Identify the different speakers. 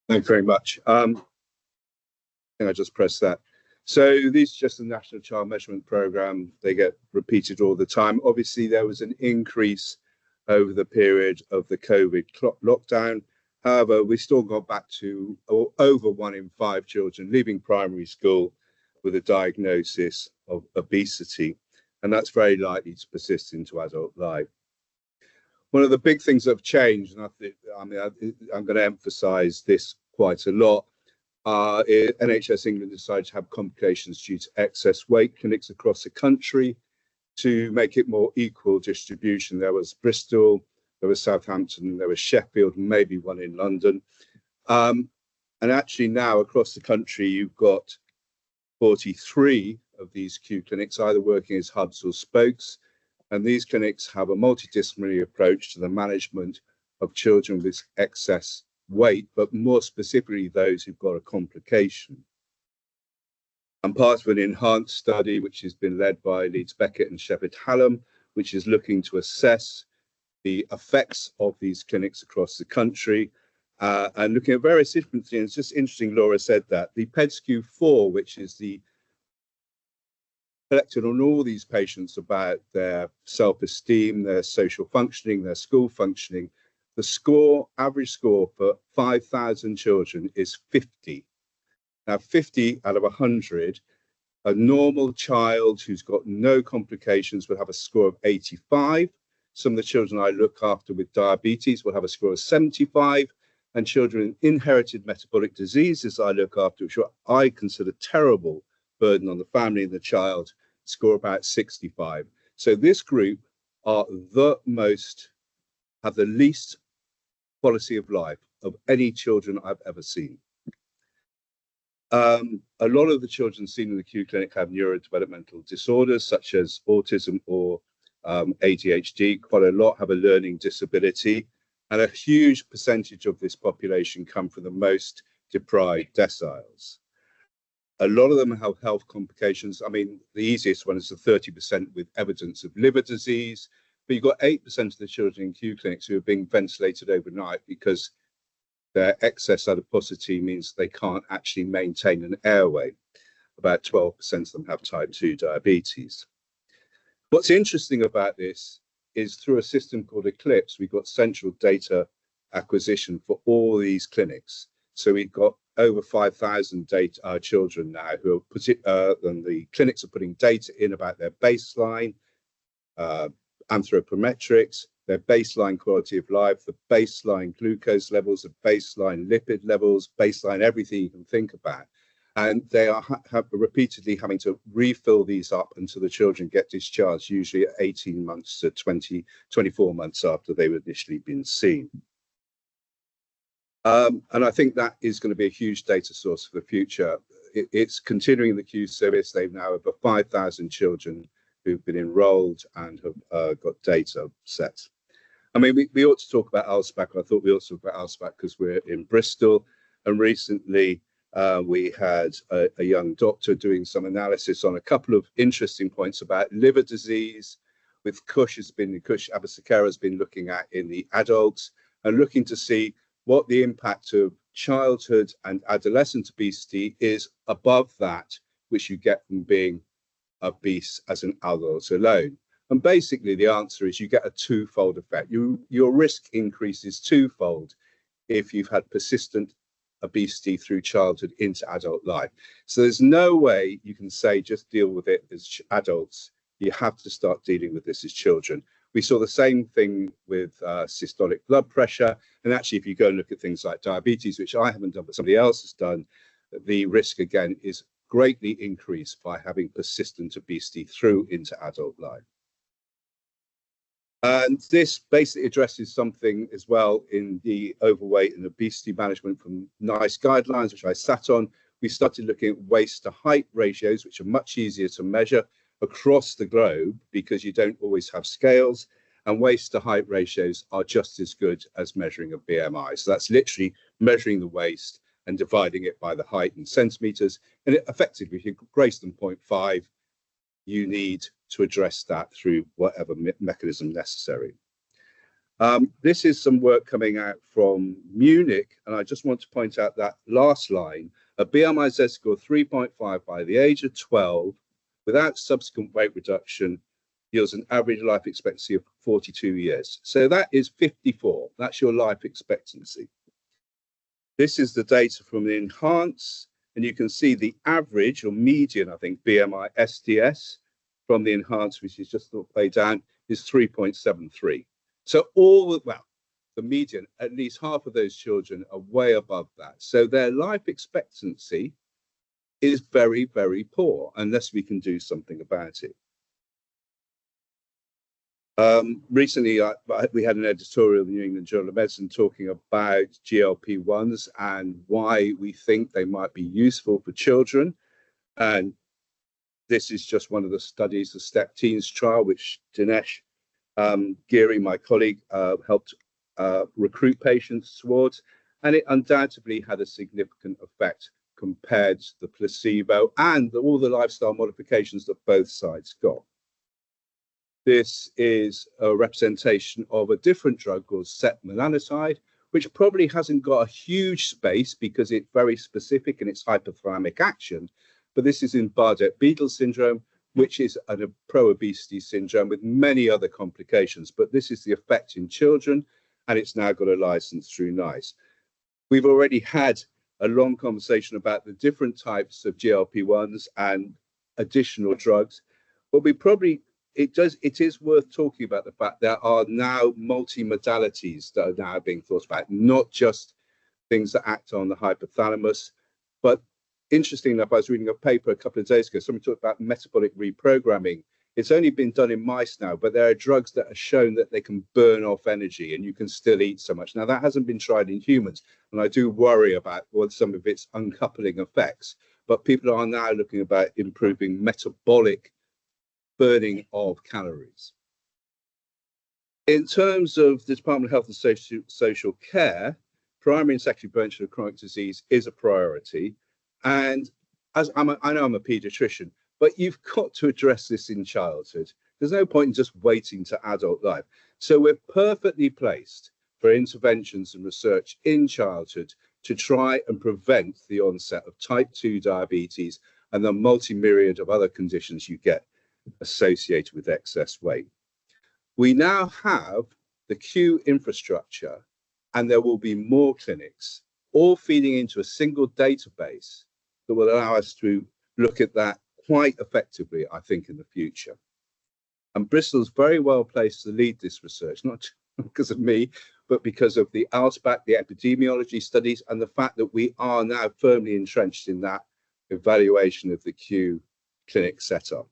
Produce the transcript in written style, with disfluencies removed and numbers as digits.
Speaker 1: Thanks very much. I think I just pressed that. So these are just the National Child Measurement Programme. They get repeated all the time. Obviously, there was an increase over the period of the COVID lockdown. However, we still got back to over 1 in 5 children leaving primary school with a diagnosis of obesity, and that's very likely to persist into adult life. One of the big things that have changed, and I'm going to emphasise this quite a lot, NHS England decided to have complications due to excess weight clinics across the country to make it more equal distribution. There was Bristol, there was Southampton, there was Sheffield, maybe one in London. And actually now across the country, you've got 43 of these Q clinics either working as hubs or spokes. And these clinics have a multidisciplinary approach to the management of children with excess weight, but more specifically those who've got a complication. I'm part of an enhanced study which has been led by Leeds Beckett and Shepard Hallam, which is looking to assess the effects of these clinics across the country and looking at various different things. It's just interesting, Laura said that. The PEDSQ-4, which is the collected on all these patients about their self-esteem, their social functioning, their school functioning, the average score for 5,000 children is 50. Now, 50 out of 100, a normal child who's got no complications will have a score of 85. Some of the children I look after with diabetes will have a score of 75. And children with inherited metabolic diseases I look after, which I consider terrible burden on the family and the child, score about 65. So this group are have the least quality of life of any children I've ever seen. A lot of the children seen in the Q clinic have neurodevelopmental disorders such as autism or ADHD. Quite a lot have a learning disability, and a huge percentage of this population come from the most deprived deciles. A lot of them have health complications. I mean, the easiest one is the 30% with evidence of liver disease, but you've got 8% of the children in Q clinics who are being ventilated overnight because their excess adiposity means they can't actually maintain an airway. About 12% of them have type 2 diabetes. What's interesting about this is through a system called Eclipse, we've got central data acquisition for all these clinics. So we've got over 5,000 children now who are and the clinics are putting data in about their baseline, anthropometrics, their baseline quality of life, the baseline glucose levels, the baseline lipid levels, baseline everything you can think about. And they are repeatedly having to refill these up until the children get discharged, usually at 18 months to 24 months after they've initially been seen. And I think that is going to be a huge data source for the future. It's continuing the Q service. They've now over 5,000 children who've been enrolled and have got data sets. I mean, we ought to talk about ALSPAC. I thought we ought to talk about ALSPAC because we're in Bristol, and recently we had a young doctor doing some analysis on a couple of interesting points about liver disease, with Kush Abasakera has been looking at in the adults and looking to see what the impact of childhood and adolescent obesity is above that which you get from being obese as an adult alone. And basically the answer is you get a twofold effect. Your risk increases twofold if you've had persistent obesity through childhood into adult life. So there's no way you can say just deal with it as adults. You have to start dealing with this as children. We saw the same thing with systolic blood pressure. And actually, if you go and look at things like diabetes, which I haven't done, but somebody else has done, the risk again is greatly increased by having persistent obesity through into adult life. And this basically addresses something as well in the overweight and obesity management from NICE guidelines, which I sat on. We started looking at waist to height ratios, which are much easier to measure across the globe because you don't always have scales, and waist to height ratios are just as good as measuring a BMI. So that's literally measuring the waist and dividing it by the height in centimeters. And it effectively, if you're greater than 0.5, you need to address that through whatever mechanism necessary. This is some work coming out from Munich, and I just want to point out that last line: a BMI Z-score 3.5 by the age of 12 without subsequent weight reduction yields an average life expectancy of 42 years. So that is 54. That's your life expectancy. This is the data from the Enhance, and you can see the average or median, I think, BMI STS from the Enhance, which is just the way down, is 3.73. So the median, at least half of those children are way above that. So their life expectancy is very, very poor unless we can do something about it. Recently, we had an editorial in the New England Journal of Medicine talking about GLP-1s and why we think they might be useful for children. And this is just one of the studies, the STEP Teens trial, which Dinesh Giri, my colleague, helped recruit patients towards. And it undoubtedly had a significant effect compared to the placebo and all the lifestyle modifications that both sides got. This is a representation of a different drug called setmelanotide, which probably hasn't got a huge space because it's very specific in its hypothalamic action. But this is in Bardet-Biedl syndrome, which is a pro-obesity syndrome with many other complications. But this is the effect in children, and it's now got a license through NICE. We've already had a long conversation about the different types of GLP-1s and additional drugs, but it is worth talking about the fact there are now multi-modalities that are now being thought about, not just things that act on the hypothalamus. But interestingly enough, I was reading a paper a couple of days ago, somebody talked about metabolic reprogramming. It's only been done in mice now, but there are drugs that are shown that they can burn off energy and you can still eat so much. Now, that hasn't been tried in humans, and I do worry about some of its uncoupling effects. But people are now looking about improving metabolic burning of calories. In terms of the Department of Health and Social Care, primary and secondary prevention of chronic disease is a priority. And I know I'm a paediatrician, but you've got to address this in childhood. There's no point in just waiting to adult life. So we're perfectly placed for interventions and research in childhood to try and prevent the onset of type 2 diabetes and the multi-myriad of other conditions you get associated with excess weight. We now have the Q infrastructure, and there will be more clinics, all feeding into a single database that will allow us to look at that quite effectively, I think, in the future. And Bristol's very well placed to lead this research, not because of me, but because of the ALSPAC, the epidemiology studies, and the fact that we are now firmly entrenched in that evaluation of the Q clinic setup.